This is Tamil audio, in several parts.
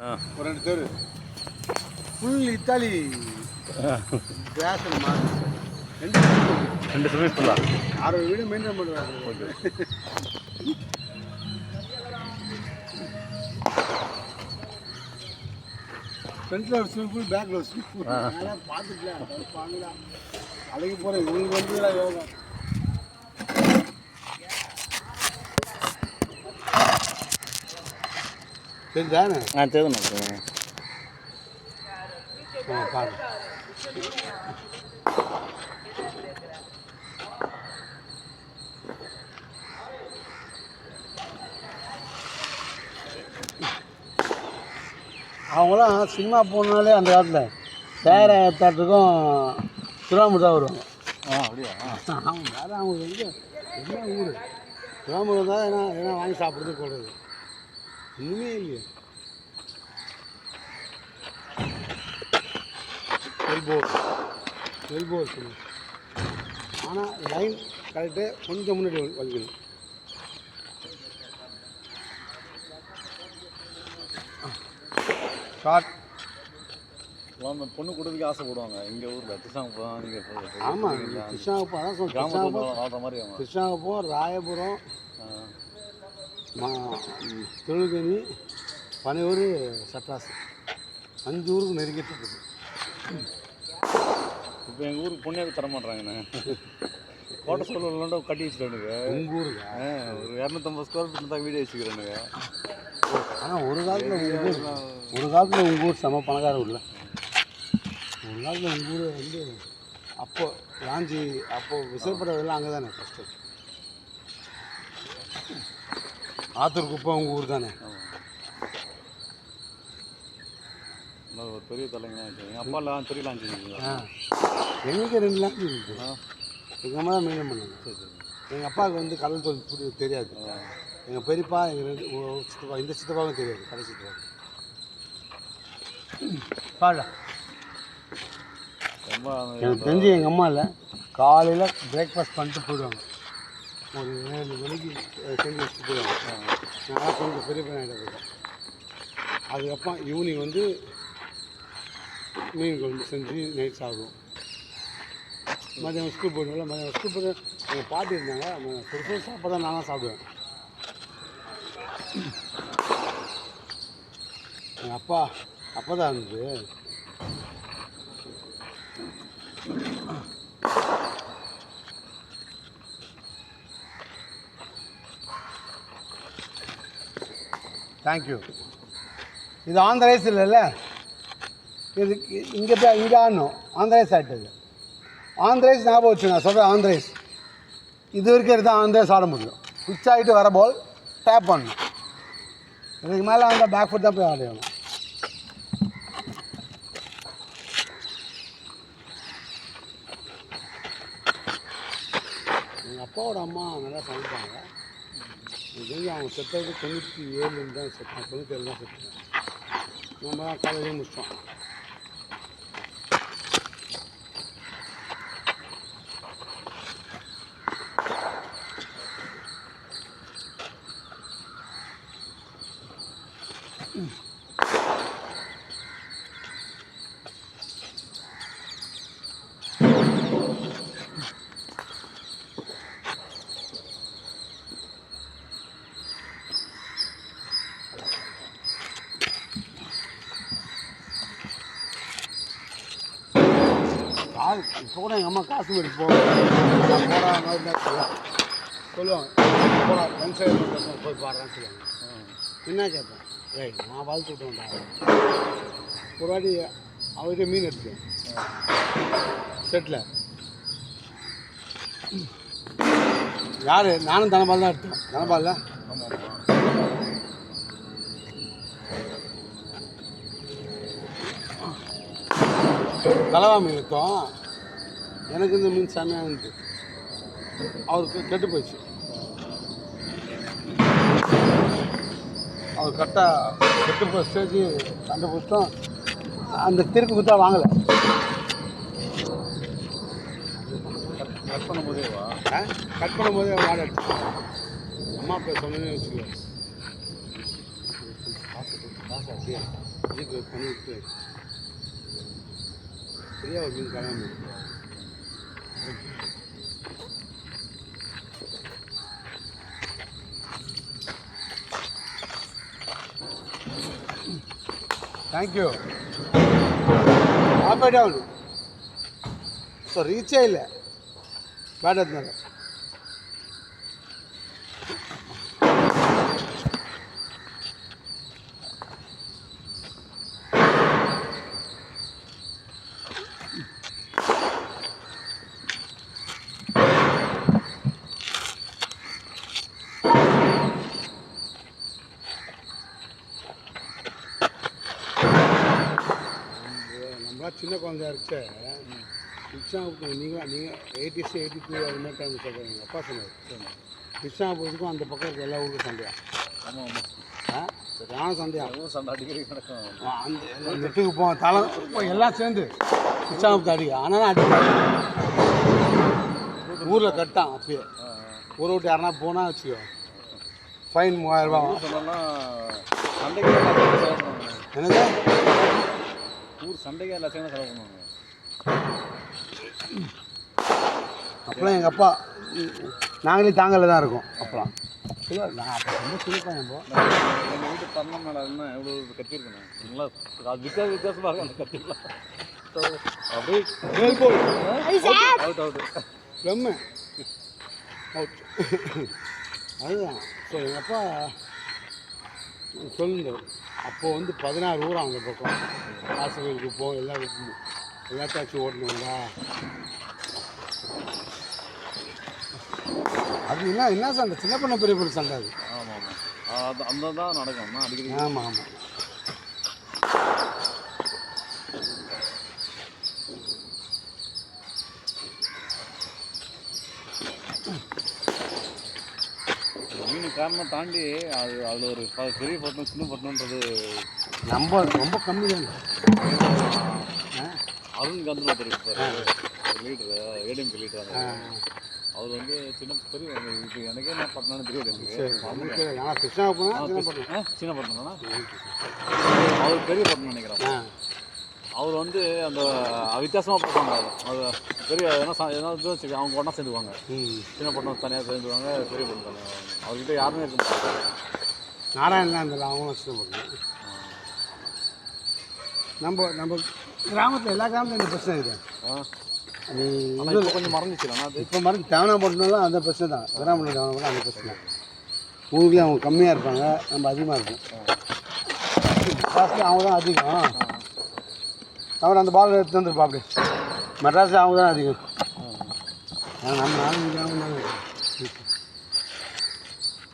ஒரு 2 தெரு ஃபுல் இத்தாலி கிராஸ் மாடு 2 ஸ்விம்மிங் பூலா 60 வீடு மெயின்டைன் பண்ணுறாங்க. ஓகே. ஃப்ரண்ட்டில் ஒரு ஸ்விமிங் பூல், பேக்கில் ஒரு ஸ்விமிங் பூல். அதெல்லாம் பார்த்துக்கலாம், வாங்கலாம். அழகி போகிறேன் இவங்களுக்கு வந்து யோகா. தெரிஞ்சாண்ணே? தெரியுதுண்ணா. பாருங்க. அவங்களாம் சினிமா போனாலே அந்த காலத்தில் சேர தேட்டருக்கும் திருவாமூர் தான் வருவாங்க. அப்படியா? அவங்க வேறு அவங்களுக்கு வந்து என்ன ஊர் திருவாமூர் தான் ஏன்னா வாங்கி சாப்பிட்றது போடுறது இன்னுமே இல்லையே. எல்போ இருக்கணும், ஆனால் லைன் கரெக்டு கொஞ்சம் முன்னாடி வைக்கணும். ஷார்ட் பொண்ணு கொடுத்துக்கு ஆசைப்படுவாங்க எங்கள் ஊரில் கிருஷ்ணாங்குப்பம். நீங்கள் ஆமாம், கிருஷ்ணாங்குப்பம் அதான் கிராமத்தில் மாதிரி கிருஷ்ணாங்குப்பம், ராயபுரம், தொழுகனி, பனையூர், சட்டாசு 5 ஊருக்கு நெருங்கிட்டு இருக்குது. இப்போ எங்கள் ஊருக்கு பொண்ணே தர மாட்றாங்கண்ணே. கோட்டை ஸ்கூலில் கட்டி வச்சுட்டானுங்க. உங்கள் ஊருக்கு ஒரு 250 ஸ்கொயர் ஃபீட்டில் தான் வீடு வச்சுக்கிறானுங்க. ஆனால் ஒரு காலத்தில் உங்கள் ஊர் செம பணக்கார ஊரில். ஒரு காலத்தில் உங்கள் ஊர் வந்து அப்போ ராஞ்சி விசைப்படலாம் அங்கே தானே ஃபஸ்ட்டு. ஆத்தூர் குப்பம் உங்கள் ஊர் தானே. ஒரு பெரிய தலைங்க எங்கள் அப்பாலாம் பெரிய லாஞ்சி. எங்களுக்கு 2 லாஞ்சி இருக்குது. எங்கள் அம்மா தான் மெயின்டைன் பண்ணாங்க. சரி சரி. எங்கள் அப்பாவுக்கு வந்து கடல் தொழில் தெரியாது. எங்கள் பெரியப்பா, எங்கள் 2 சித்தப்பா, இந்த சித்தப்பாவும் தெரியாது, கடைசி சித்தப்பா. பாடா ரொம்ப எனக்கு தெரிஞ்சு எங்கள் அம்மா இல்லை, காலையில் பிரேக்ஃபாஸ்ட் பண்ணிட்டு போயிடுவாங்க. ஒரு 7 மணிக்கு செஞ்சு வச்சுட்டு போயிடுவாங்க. நான் கொஞ்சம் பெரிய பையன் போயிட்டேன். அதுக்கப்புறம் ஈவினிங் வந்து மீன் குழம்பு செஞ்சு நைட் சாப்பிடுவோம். மதியம் ஸ்கூல் போயிடுவோம்ல, மதியம் ஸ்கூல் போய்ட்டு எங்கள் பாட்டி இருந்தாங்க, பெருசாக சாப்பிட தான் நானும் சாப்பிடுவேன். எங்கள் அப்பா தான் இருந்தது. தேங்க்யூ. இது ஆந்திர ரைஸ் இல்லைல்ல, இது இங்கே ஆடணும். ஆந்திர ரைஸ் ஆகிட்டது. ஆந்திர ரைஸ் ஞாபகம் வச்சு நான் சொல்கிறேன். ஆந்திர ரைஸ் இது வரைக்கும் தான் ஆந்திர ரைஸ் ஆட முடியும். பிச் ஆகிட்டு வர பால் டேப் பண்ணணும். இதுக்கு மேலே அந்த பேக் ஃபுட் தான் போய் ஆடணும். எங்கள் அப்பாவோட அம்மா நல்லா சமைப்பாங்க. இது அவங்க செத்தது 97 தான் செத்தாங்க, 97 தான் செத்தாங்க. நம்ம தான் காலையிலே முடிச்சோம். இப்போ கூட எங்கள் அம்மா காசு போட்டு போகிற மாதிரி சொல்லுவாங்க, போடா ஃப்ரெண்ட் சைடு போய் பாடுறான்னு சொல்லுவாங்க. என்ன கேட்பேன், ஏய் நான் வாழ்த்து விட்டோம்டா. ஒரு வாட்டி அவர்கிட்ட மீன் எடுத்தேன் செட்டில். யார்? நானும் தனபால் தான் எடுத்தேன். தனபால் தான். கலவா மீன் எடுத்தோம். எனக்கு இந்த மீன் செம்மையாக இருந்துச்சு. அவருக்கு கெட்டு போயிடுச்சு. அவர் கரெக்டாக கெட்டு போய் ஸ்டேஜ் சண்டை பிடிச்சோம். அந்த திருப்பி கொடுத்தா வாங்கலை. கட் பண்ணும்போதேவா? கட் பண்ணும்போதே வாடை எடுத்து அம்மா பேர் சொன்னேன்னு வச்சுக்கோ. காசு அப்படியே ஜிபே பண்ணிவிட்டு சரியா ஒரு மீன் கிளம்பி தேங்க்யூ ஆஃப் டவுன் ஸோ ரீச்சே இல்லை பேட் எடுத்தாங்க நம்மளா சின்ன குழந்தையா இருக்க கிருஷ்ணாபுரத்துக்கு நீங்கள் 80s 82 அது மாதிரி டைம் சொல்கிறேன் எங்கள் அப்பா சொன்னார் கிருஷ்ணாபுரத்துக்கும் அந்த பக்கம் இருக்க எல்லா ஊருக்கும் சண்டையா ஆமாம் ஆமாம் சரியான சண்டையா அதுவும் சண்டை அடிக்கடி நடக்கும் அந்த நெட்டுக்கு போவோம் தலை எல்லாம் சேர்ந்து கிருஷ்ணாபுரத்தை அடிக்க ஆனால் அடிக்க ஊரில் கட்டான் அப்பயே ஊரை விட்டு யாருனா போனால் வச்சுக்கோ ஃபைன் 3000 ரூபா சொன்னோம்னா சண்டைக்கு எல்லாத்தையும் செலவு பண்ணுவாங்க என்னது ஊர் சண்டைக்கு எல்லாத்தையும் செலவு பண்ணுவாங்க அப்போலாம் எங்கள் அப்பா நாங்களே தாங்கல தான் இருக்கோம் அப்போலாம் நான் அப்போ ரொம்ப சிரிப்பேன் இப்போ எங்கள் வீட்டு தன்னம் மேலே இருந்தால் எவ்வளோ கத்திருக்கணும் நல்லா அது வித்தியாசமாக இருக்கும் அந்த கத்திலாம் அப்படியே அவுட் அவுட் ஃப்ளம்மு அவுட் அதுதான் ஸோ எங்கள் அப்பா சொல்லுங்க அப்போது வந்து 16 ஊர் அந்த பக்கம் ஆசிரியர்களுக்கு போவோம் எல்லாத்தாச்சும் ஓட்டணுங்களா அது என்ன சண்டை சின்ன பண்ண பெரிய பெரிய சண்டை அது ஆமாம் ஆமாம் அது அந்த தான் நடக்கும் அடிக்கடி ஆமாம் ஆமாம் மீன் காரணம் தாண்டி அது அதில் ஒரு பெரிய பட்டணம் சின்ன பட்டணன்றது நம்ம ரொம்ப கம்மி தானே அருண் காந்தி ஒருத்தர் இருப்பார் லீடரு ஏடிஎம்கே லீடர் அவர் வந்து சின்ன பெரிய இப்போ எனக்கே நான் பட்டணம்னு தெரியாது எனக்கு கிருஷ்ணா போனால் சின்ன பட்டணம் தானே அவர் பெரிய பட்டணம் நினைக்கிறேன் அவர் வந்து அந்த வித்தியாசமாக பார்ப்பாங்க அது பெரிய ஏதாவது வச்சு அவங்க ஒன்றா சேர்ந்துக்குவாங்க சின்ன பட்டணம் தனியாக சேர்ந்துக்குவாங்க பெரிய பட்டணம் தனியாக அவர்கிட்ட யாருமே இருக்க மாட்டாங்க நாராயணன் இருந்தால் அவங்க சின்ன பட்டணம் நம்ம கிராமத்தில் எல்லா கிராமத்துலையும் இந்த பிரச்சனை இருக்குது நீ இப்போ கொஞ்சம் மறந்துச்சுலாம் அது இப்போ மருந்து தேவனா போட்டோம்னா அந்த பிரச்சனை தான் கிராமத்தில் தேவனா போட்டால் அந்த பிரச்சனை ஊருக்குள்ளே அவங்க கம்மியாக இருப்பாங்க நம்ம அதிகமாக இருப்போம் மெட்ராஸில் அவங்க தான் அதிகம் அவர் அந்த பால் எடுத்து வந்துருப்பா அப்படி மெட்ராஸில் அவங்க தான் அதிகம் நம்ம நாலு கிராமம் தானே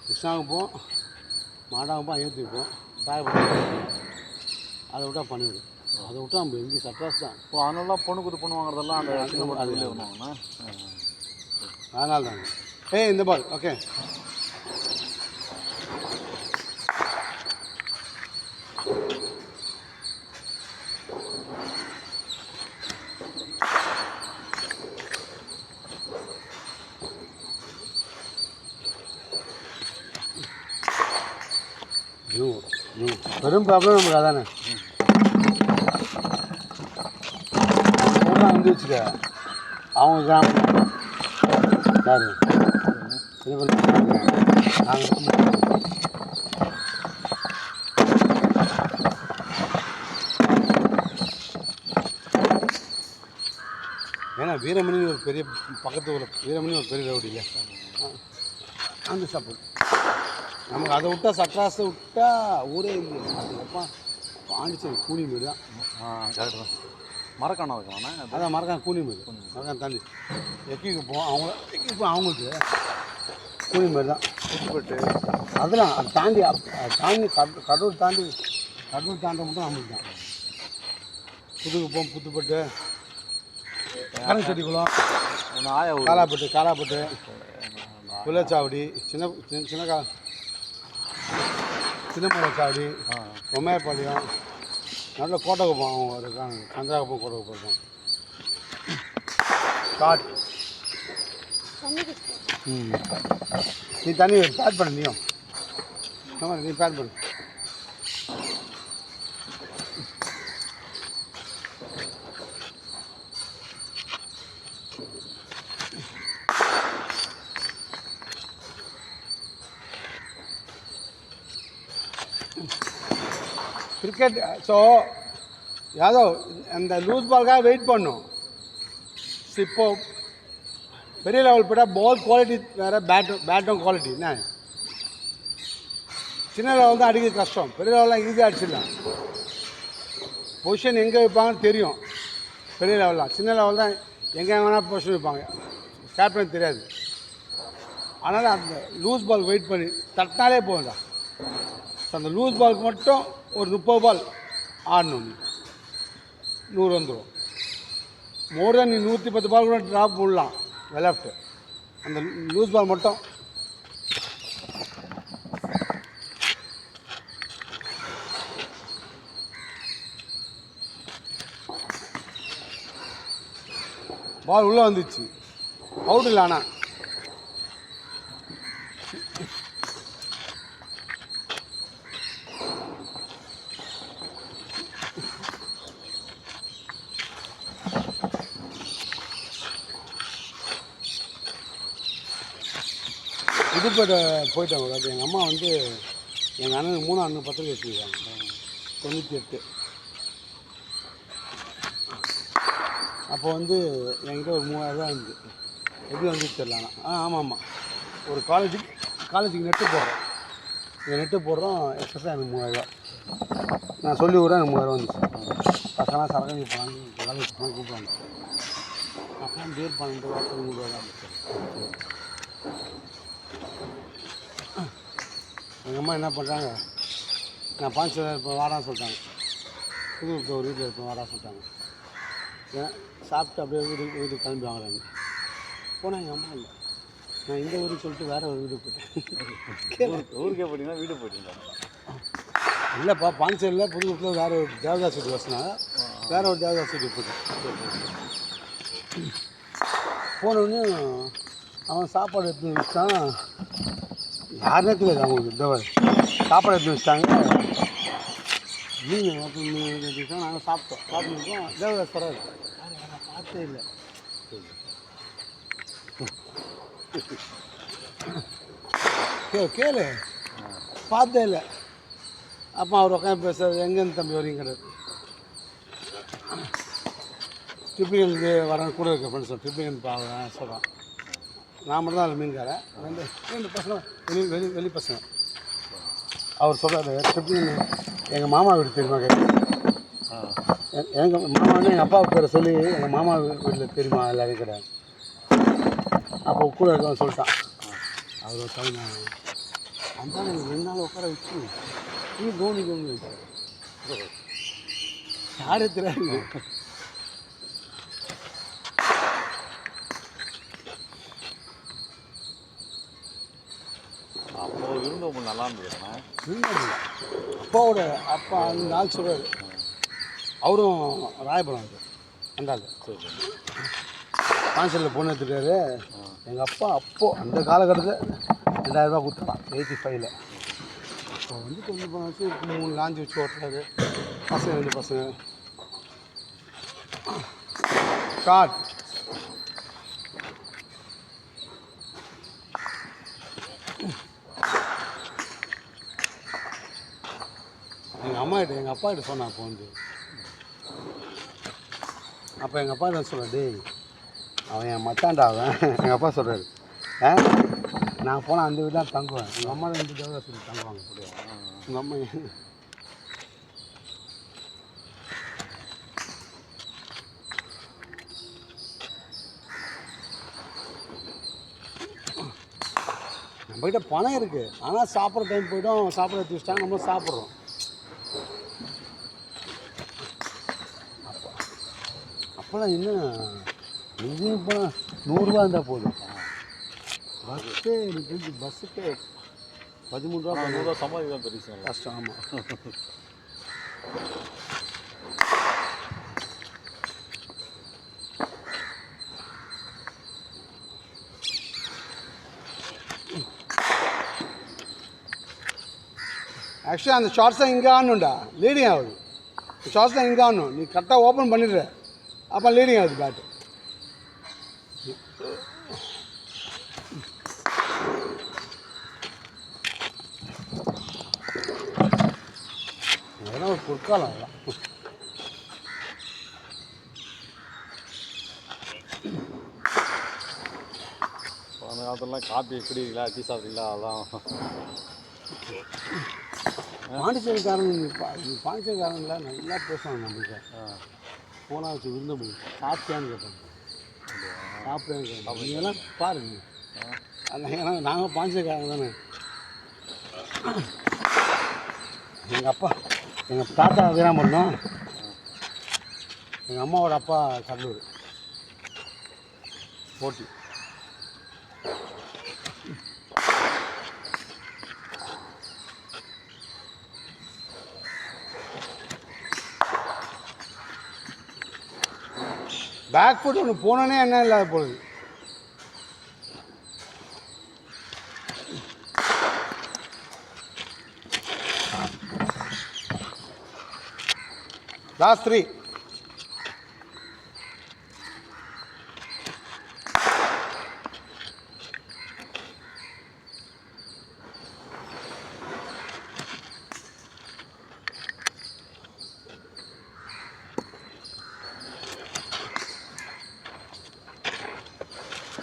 கிருஷ்ணாவுக்கு போவோம் மாடாவுக்கு போய் ஏற்றிப்போம் தாயப்பட்டு அதை விட்டால் பண்ணிவிடும் அதை விட்டா நம்ம எங்கேயும் சட்ராஸ் தான் இப்போ அதனால பொண்ணு குத்து பொண்ணு வாங்குறதெல்லாம் அந்த சின்ன பட்டணத்துலேயே வருவாங்கண்ணா அதனால தாங்க இந்த பால் ஓகே பெரும் ப்ராப்ளம் நமக்கு அதானே வந்து வச்சுக்க அவங்க கிராமம் யாரு இது ஏன்னா வீரமணி ஒரு பெரிய பக்கத்து ஊரில் வீரமணி ஒரு பெரிய ரவுடி இல்லை அந்த சப்போர்ட் நமக்கு அதை விட்டா சட்ராஸை விட்டா ஊரே இல்லை அதுக்கப்புறம் பாண்டிச்சேரி கூலி வீடு தான் கரெக்டு தான் மரக்காணம் இருக்காண்ணா அதான் மரக்கான் கூலி வீடு மரக்கான் தாண்டி எக்கிக்கு போவோம் அவங்களுக்கு கூலி வீடு தான் புதுப்பட்டு அதெல்லாம் அது தாண்டி கடவுள் தாண்டி மட்டும் நம்மளுக்கு தான் புதுக்கு போவோம் புதுப்பட்டு கரண்ட் செட்டிக்குளம் காலாப்பட்டு புள்ளச்சாவடி சின்னமலைச்சாவடி பொம்மையப்பாளையம் நல்ல கோட்டைக்குப்பம் அவங்க இருக்காங்க சந்திராகுப்பம் கோட்டைக்குப்பம் இருக்காங்க ஸ்டார்ட் நீ தண்ணி பேட் பண்ணு நீயும் நீ பேட் பண்ணு கிரிக்கெட் ஸோ யாதவ் அந்த லூஸ் பால்காக வெயிட் பண்ணும். இப்போ பெரிய லெவல் போட்டால் பால் குவாலிட்டி வேறு, பேட்டும் குவாலிட்டி என்ன. சின்ன லெவல் தான் அடிக்கிறது கஷ்டம், பெரிய லெவலாம் ஈஸியாக அடிச்சிடலாம். பொசிஷன் எங்கே வைப்பாங்கன்னு தெரியும் பெரிய லெவலில். சின்ன லெவல் தான் எங்கே வேணால் பொசிஷன் வைப்பாங்க, கேப்டன் தெரியாது. அதனால் அந்த லூஸ் பால் வெயிட் பண்ணி தட்டினாலே போகும்டா. ஸோ அந்த லூஸ் பாலுக்கு மட்டும் ஒரு 30 பால் ஆடணும். நீ 100 வந்துடும். மோர் தென் நீ 110 பால் கூட ட்ராப் போடலாம் லெஃப்ட். அந்த லூஸ் பால் மட்டும் பால் உள்ளே வந்துச்சு, அவுட் இல்லை. ஆனால் புதுப்பேட்டை போயிட்டாங்க. அது எங்கள் அம்மா வந்து எங்கள் அண்ணனுக்கு 3 அண்ணன் பத்திரிக்கை வச்சுருக்காங்க 98. அப்போ வந்து என்கிட்ட ஒரு 3000 இருந்துச்சு. எப்படி வந்துச்சு தெரியல. ஆனால் ஆமாம், ஒரு காலேஜுக்கு நெட்டு போடுறோம். இந்த நெட்டு போடுறோம், எக்ஸஸாக எனக்கு 3000. நான் சொல்லி விட்றேன், எனக்கு 3000 வந்துச்சு. பசங்களாம் சரக்கு போனாங்க, காலேஜ் போனால் கூப்பிடுவாங்க. அப்போ பேர் 12 ரூபா 13 ரூபா தான் இருந்துச்சு. எங்கள் அம்மா என்ன பண்ணுறாங்க, நான் பாஞ்சில் இப்போ வாடான்னு சொல்லிட்டாங்க. புது ஒரு வீட்டில் இருப்பேன் வாடா சொல்லிட்டாங்க. ஏன் சாப்பிட்டு அப்படியே வீட்டுக்கு கிளம்பி வாங்குறாங்க. போனால் எங்கள் அம்மா இல்லை, நான் இந்த ஊருக்கு சொல்லிட்டு வேறு ஒரு வீட்டுக்கு போயிட்டேன். ஊருக்கே போட்டிங்கன்னா வீடு போயிட்டீங்களா? இல்லைப்பா, பாண்டிச்சேரியில் புதுக்கோட்டில் வேறு ஒரு தேவதாஸ் வீட்டு வசனாங்க, வேறு ஒரு தேவதாஸ் வீட்டுக்கு போயிட்டேன். போனோடனே அவன் சாப்பாடு எடுத்து வச்சுட்டான். யாருனே தெரியாது அவங்களுக்கு. சாப்பாடு எடுத்து வச்சிட்டாங்க. நீங்கள் எடுத்து நாங்கள் சாப்பிட்டுருக்கோம். தேவதாஸ் வராது, பார்த்தே இல்லை. கேளு, பார்த்தே இல்லை. அப்போ அவர் உட்காந்து பேசுறது, எங்கேருந்து தம்பி வரீங்கிறது. ட்ரிப்ளிகனுக்கு வரேன் கூட இருக்க ஃப்ரெண்ட்ஸ், ட்ரிப்ளிகன் சொல்கிறான். நான் மட்டும் தான் அதில் மீன்காரன். ரெண்டு பசங்க வெளி பசங்க. அவர் சொல்கிறாரு, ட்ரிப்ளிகன் எங்கள் மாமா வீடு தெரியுமா கேட்கு. எங்கள் மாமா வந்து எங்கள் அப்பா பேரை சொல்லி எங்கள் மாமா வீட்டில் தெரியுமா எல்லாரையும் கிடையாது. அப்போ கூட இருக்கவன் சொல்லிட்டான். அவர் தகுந்த அந்த எனக்கு 2 நாள் உட்கார வச்சு நீ கவனிக்கணும் வச்சார். யாரே தெரியாது. அப்போ விருந்தோம்பல் நல்லா இருந்ததுண்ணா. விருந்தோம்பல் அப்பாவோட அப்பா அந்த ஆள் சொல்கிறார். அவரும் ராயபுரம் அந்த ஆள். கான்சலில் பொண்ணு எடுத்துட்டாரு. எங்கள் அப்பா அப்போது அந்த காலகட்டத்தில் 2000 ரூபா கொடுத்துட்டான் 85ல். இப்போ வந்து கொஞ்சம் வச்சு 3 லாஞ்சி வச்சு ஓட்டுறாரு. பசங்க 2 பசங்க. காட் எங்கள் அம்மாகிட்ட எங்கள் அப்பாகிட்ட சொன்னான். அப்போ வந்து அப்போ எங்கள் அப்பா என்ன சொல்கிறேன், டேய் அவன் என் மச்சான்டா அவன். எங்கள் அப்பா சொல்கிறாரு, நான் போனால் அந்த வீடு தான் தங்குவேன். எங்கள் அம்மா 2 தடவை சொல்லி தங்குவாங்க கூட. உங்கள் அம்மா நம்மகிட்ட பணம் இருக்குது, ஆனால் சாப்பிட்ற டைம் போய்டும். சாப்பிட எடுத்து வச்சிட்டாங்க, நம்ம சாப்பிட்றோம். அப்போலாம் இன்னும் எங்கேயும் போனால் 100 ரூபா இருந்தால் போதும். பஸ்ஸே எனக்கு தெரிஞ்சு பஸ்ஸுக்கே 13 ரூபா 100 ரூபா சம்பாதிக்க பெரிய விஷயம். கஷ்டம். ஆமாம். ஆக்சுவலாக அந்த ஷார்ட்ஸாக இங்கே ஆடணும்டா, லீடிங் ஆகுது. ஷார்ட்ஸ் தான் இங்கே ஆடணும். நீ கரெக்டாக ஓப்பன் பண்ணிடுற, அப்போ லீடிங் ஆகுது பேட்டு. அதெல்லாம் ஒரு பொற்காலம் அதெல்லாம். அந்த காலத்துலலாம் காப்பி குடிக்கிறீங்களா டீ சாப்பிட்றீங்களா அதான் பாண்டிச்சேரிக்காரங்களாம் நல்லா பேசுவாங்க நம்மளுக்கு. போனால் வச்சு விருந்த முடியும் சாப்பிட்டியான்னு கேட்பாங்க. சாப்பிட்டேன்னு கேட்பாங்க. நீங்கள்லாம் பாருங்க. ஏன்னா நாங்கள் பாண்டிச்சேரிக்காரங்க தானே. எங்கள் தாத்தா வீராம்பட்டினம், எங்கள் அம்மாவோட அப்பா கடலூர் போட்டி. பேக் ஃபுட் ஒன்று போனோன்னே என்ன இல்லாத போகுது. லாஸ்ட் 3.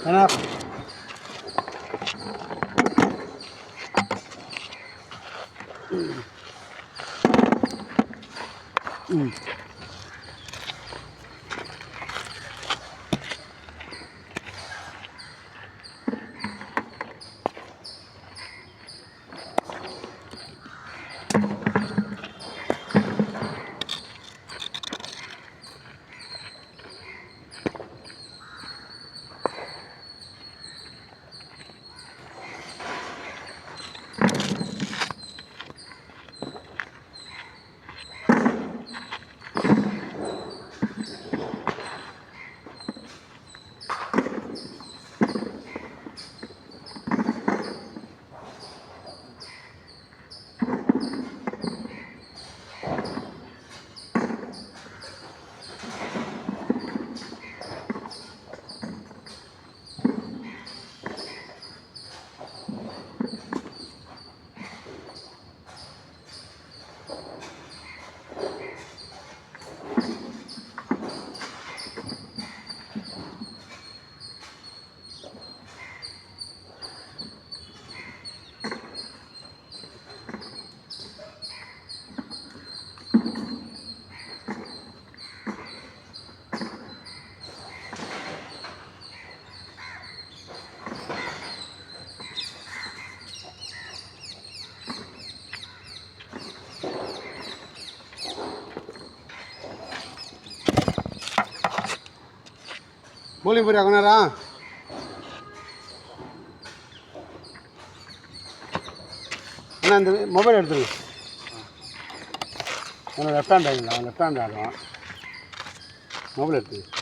Enough. bowling போறியா கொஞ்ச நேரம்? அண்ணா இந்த மொபைல் எடுத்துருங்க. லெஃப்ட் ஹேண்ட் ஆகிங்களா? லெஃப்ட் ஹேண்ட் ஆகும். மொபைல் எடுத்துங்க.